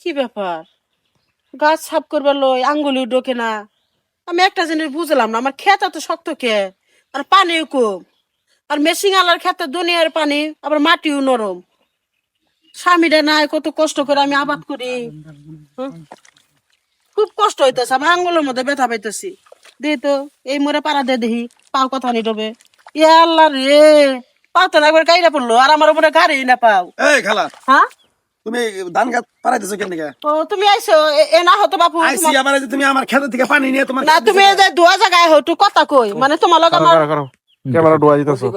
কি ব্যাপার? গাছ সাফ করবার লই আঙ্গুলি ঢোকে না। আমি একটা জিনিস বুঝলাম না, আমার ক্ষেত এত শক্ত কে, আর পানিও কম, আর মেশিন আলার ক্ষেতে দুনিয়ার পানি, আবার মাটিও নরম। স্বামীরা নাই, কত কষ্ট করে আমি আবাদ করি। হ্যাঁ? খুব কষ্ট হইতেছে, আমার আঙ্গুলের মধ্যে ব্যথা পাইতেছি। দে তো এই মোরে পাড়া দে দেখি, পাও কথা নি ডবে। ইয়া আল্লাহ রে, পাও তো না একবার কাইরা পড়লো, আর আমার উপরে গাড়ি না পাও। এই খালা, হ্যাঁ, তুমি ধান গাছ পারাইতেছো কেন নিকে? ও তুমি আইছো, এ না হতো বাপু। আইসি আবার এই যে তুমি আমার ক্ষেত থেকে পানি নিয়ে তোমার না তুমি এই যে দুয়া জায়গায় হতো কথা কই, মানে তোমার লগে আমার ক্যামেরা ডুয়া দিতেছো।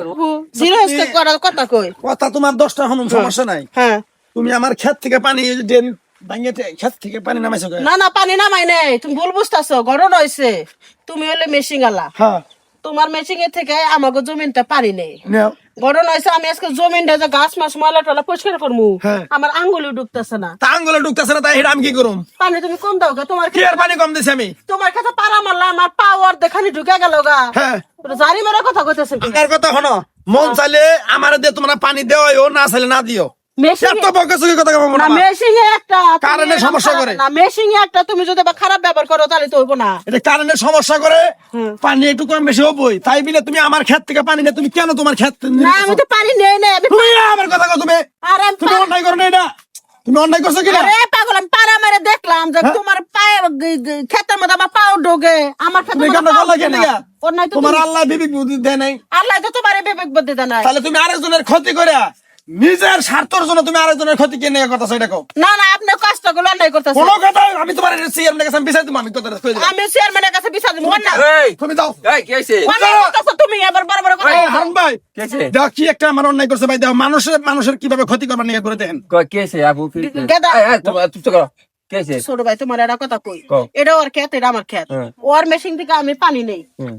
জিরো স্টেক করার কথা কই। কথা তোমার 10টা হনুন সমস্যা নাই। হ্যাঁ, তুমি আমার ক্ষেত থেকে পানি এই যে ড্রেন ভাঙিয়ে ক্ষেত থেকে পানি নামাইছো কেন? না না পানি নামাই নাই, তুমি ভুল বুঝতেছো। গড়ন হইছে, তুমি হলে মেশিন আলা, হ্যাঁ তোমার মেশিন এর থেকে আমাকে জমিনটা পানি নেই। নাও। গড়ন হইছে, আমি আজকে জমিনটা যে গাছ মাছ ময়লা টলা পরিষ্কার করবো, হ্যাঁ। আমার আঙ্গুলি ঢুকতেছে না। তা আঙ্গুলে ঢুকতেছে না, তাই এটা আমি কি করুম? পানি তুমি কম দাও গা, তোমার কি আর পানি কম দিছি আমি? তোমার কাছে পারা মারলা, আমার পাওয়ার দেখানি ঢুকে গেল গা। হ্যাঁ, জারি মেরা কথা কইতেছেন কি? আমার কথা হনো, মন চাইলে আমার দিয়ে তোমরা পানি দেওয়াইও, না চাইলে না দিও। মেশিন এত বকছুকি কথা কম না, না। মেশিন একটা তুমি কারেন্টের এরকম সমস্যা খারাপ করে। না, মেশিন একটা তুমি যদি আবার খারাপ ব্যবহার করো তাহলে তো হইবো না। এটা কারেন্টের সমস্যা করে, হুম। পানি একটু কম বেশি হবই। তাই বলে তুমি আমার ক্ষেত থেকে পানি নিয়ে তুমি কেন তোমার ক্ষেত না আমি তো পানি নেই না, আমি তুমি আমার কথা কও তুমি? আর আমি তুমি অন্যায় করো না এটা? তুমি অন্যায় করছো কিনা? আরে পাগল, আমি পাড়া মেরে দেখলাম যে হ্যাঁ? তোমার পায়ে ক্ষেতের মধ্যে আমার পাও ঢোকে, আমার ক্ষেতের তুমি মধ্যে কেন পাও করলা ঢোকে কেন? না। অন্যায় তো তোমার তুমি- আল্লাহ বিবেক বুদ্ধি দেয় নাই। আল্লাহ তো তোমার বিবেক বুদ্ধি দেয় নাই। তাহলে তুমি আরেকজনের ক্ষতি করে নিজের স্বার্থের জন্য তুমি আরেকজনের ক্ষতি কে নিয়ে কথা সেটা কও। না না, আপনি কষ্ট করে অন্যায় করতেছেন। কোনো কথা আমি তোমার সিএম কাছে আমি বিচার দিব, আমি কথা কই দিলাম। আমি চেয়ারম্যানের কাছে বিচার দেবো না। এই তুমি দাও। এই কি হইছে? অন্যায় করতেছো তুমি, আবার বড় বড় কথা এই বলছো। হারুন ভাই, কি হইছে? দেখো কি একটা আমার অন্যায় করছে ভাই, দেখো মানুষের কিভাবে ক্ষতি করবার নিয়ে করে দেখেন। কি হইছে আপু? গেদা। তোমার চুপ করো। কি হইছে? ছোট ভাই তোমার একটা কথা কই, কও। এটা ওর ক্ষেত, এটা আমার ক্ষেত। হ্যাঁ। ওর মেশিন থেকে আমি পানি নেই, হুম।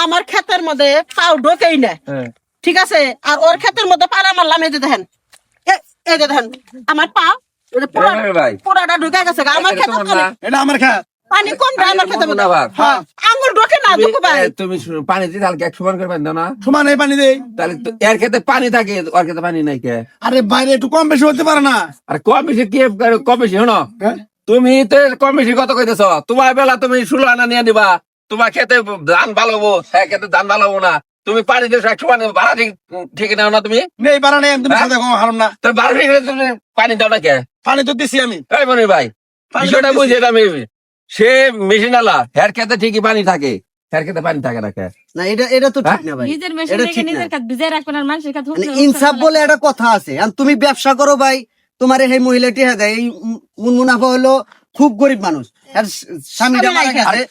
আমার ক্ষেতের মধ্যে পাও ঢোকেই না। হ্যাঁ। ঠিক আছে, আর ওর ক্ষেতের মধ্যে পাড়া মারলাম, এই যে দেখেন, এই যে দেখেন আমার পা, এই যে এই ভাই। পোড়াটা ঢুকে গেছে গা। আমার এটা ক্ষেতের তোমার পানি, না? এটা আমার ক্ষেত। পানি কোন আমার ক্ষেতের মধ্যে? আবার। হ্যাঁ, আঙুল ঢোকে না দুঃখ ভাই। তুমি পানি দিতে হালকা এক সমান করে পানি দাও না? সমান এই পানি দেই। তাহলে তো এর ক্ষেত্রে পানি থাকে, ওর ক্ষেত্রে পানি নাই কে? আরে বাইরে একটু কম বেশি হতে পারে না? আর কম বেশি কি কম বেশি শোনো, হ্যাঁ? তুমি তো কম বেশি কত কইতেছ? তোমার বেলা তুমি 16 আনা নিয়ে দিবা, তোমার খেতে ধান ভালো হবো, হ্যাঁ খেতে ধান ভালো হবো না। তুমি পানি দিয়ে 100 পানি ভাড়া ঠিক নাও না তুমি? নেই পারা নেই, তুমি হ্যাঁ? সাথে কম হারুন না। তো ভাড়া ঠিক তুমি পানি দাও না কে? পানি তো দিছি আমি। এই মনির ভাই, পানি বিষয়টা দিছি। বুঝে আমি, সে মেশিন আলা, হের খেতে ঠিকই পানি থাকে, হের খেতে পানি থাকে না কে? না এটা তো ঠিক না ভাই। নিজের মেশিন এটা থেকে ঠিক নিজের না। কাজ ভিজায় রাখবেন আর মানুষের কাজ মানে ইনসাফ বলে একটা কথা আছে। আর তুমি ব্যবসা করো ভাই, তোমার এই মহিলাটি হ্যাঁ দেয়, এই মুনাফা হলো খুব গরিব মানুষ, আর স্বামীটা মারা গেছে,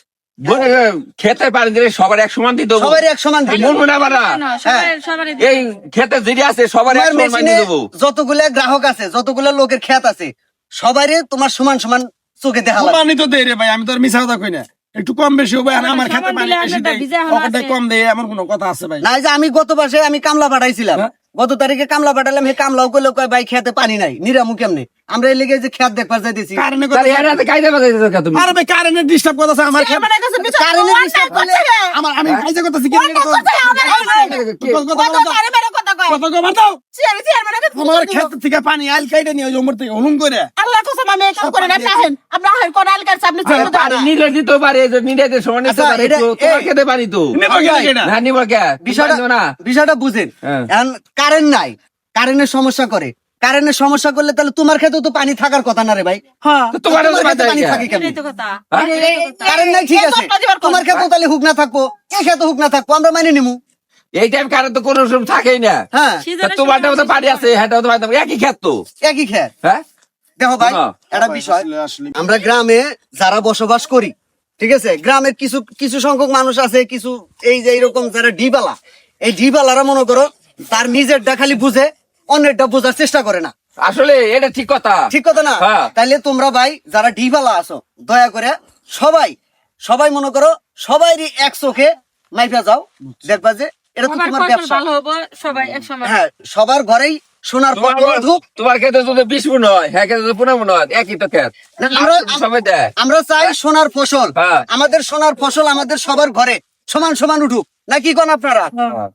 খেতে পানি দিলে সবার এক সমান দিতে হবো। সবাই এক সমান দিবে। মন মনে আবার না। সবারই এই খেতে যেটি আছে সবার এক তোমার সমান মেশিনে দিয়ে দেবো। যতগুলা গ্রাহক আছে, যতগুলা লোকের খ্যাত আছে, সবারই তোমার সমান সমান চোখে দেখা লাগবে। সমানই তো দেই রে ভাই, আমি তো আর মিছা কথা কই না। একটু কম বেশি হবে, আর আমার সমান ক্ষেতে পানি দিলে বেশি আপনারটা দেই, ভিজা হলো ওখানটা আছে। কম দেই, এমন কোনো কথা আছে ভাই? না এই যে আমি গত মাসে আমি কামলা পাঠাইছিলাম, হ্যাঁ। গত তারিখে কামলা পাঠালাম, হে কামলাও কইলো কয় ভাই খেতে পানি নাই, নিরামু কেমনে? আমরা এই লিগে যে খেত দেখবার যাইতেছি, কারণে তাহলে এর হাতে কায়দা বাজাইতেছো কে তুমি? আরে ভাই কারেন্টের ডিস্টার্ব কথা আছে আমার ক্ষেত। চেয়ারম্যানের কাছে বিচার কারেন্টের দেবো, ডিস্টার্ব অন্যায় করছে। আমার আমি কাজে করতেছি কি অন্যায় করছে, কথা কত বারে বারে কথা কয়। কথা কবার দাও। চেয়ারম্যানের কাছে আমার বিচার দেবো। ক্ষেত থেকে পানি আইল কাইটা নিয়ে ওমর থেকে হুলুম করে। আল্লাহর কসম আমি এই কাম করি না, চাহেন আপনি আহেন কোন আলকার আপনি ছেড়ে দেন পানি না। নিলে দিতে পারে, যে নিলে যে সমান দিতে আচ্ছা, পারে, এটা- তো তোমার এই- খেতে পানি তো। নিব কেন? না নিব কে? বিষয়টা পানি দাও না। বিষয়টা বুঝেন। হ্যাঁ। এখন কারেন্ট নাই, কারেন্টের সমস্যা করে, কারেন্টের সমস্যা করলে তাহলে তোমার ক্ষেত্রে তো পানি থাকার কথা না রে ভাই। হ্যাঁ, তো তোমার তোমার ক্ষেত্রে বাজার পানি কে? থাকে কেমনে? এটাই তো কথা। হ্যাঁ? কারেন্ট নাই ঠিক এই আছে, তো আপনাদের কথা। তোমার ক্ষেত্রে তাহলে হুক না থাকবো, এই ক্ষেত্রে হুক না থাকবো, আমরা মাইনে নিমু। এই টাইম কারণ তো কোনো সময় থাকেই না। হ্যাঁ, তা তোমারটাও তো পানি আছে, হ্যাঁটাও তো পানি আছে, একই খেত তো। একই ক্ষেত। হ্যাঁ? দেখো ভাই, হ্যাঁ। একটা বিষয়, আমরা গ্রামে যারা বসবাস করি, ঠিক আছে, গ্রামের কিছু কিছু সংখ্যক মানুষ আছে, কিছু এই যে এইরকম যারা ডিবালা, এই ডিবালারা মনে করো তার নিজেরটা খালি বুঝে, অন্যেরটা বোঝার চেষ্টা করে না। আসলে এটা ঠিক কথা। ঠিক কথা না? হ্যাঁ। তাইলে তোমরা ভাই যারা ডিবালা আছো, দয়া করে সবাই সবাই মনে করো সবাইরই এক চোখে মাইপা যাও, দেখবা যে এটা তো সবার তোমার ফসল ব্যবসা। ভালো হবো, সবাই একসঙ্গে। হ্যাঁ, সবার ঘরেই সোনার তোমার ফসল উঠুক। তোমার ক্ষেত্রে যদি 20 মণ হয়, হ্যাঁ ক্ষেত্রে যদি 15 মণ হয়, একই তো ক্ষেত। না, আমরা- সবাই দেয়। আমরা চাই সোনার ফসল, হ্যাঁ। আমাদের সোনার ফসল আমাদের সবার ঘরে সমান সমান উঠুক, নাকি কোন আপনারা? হ্যাঁ।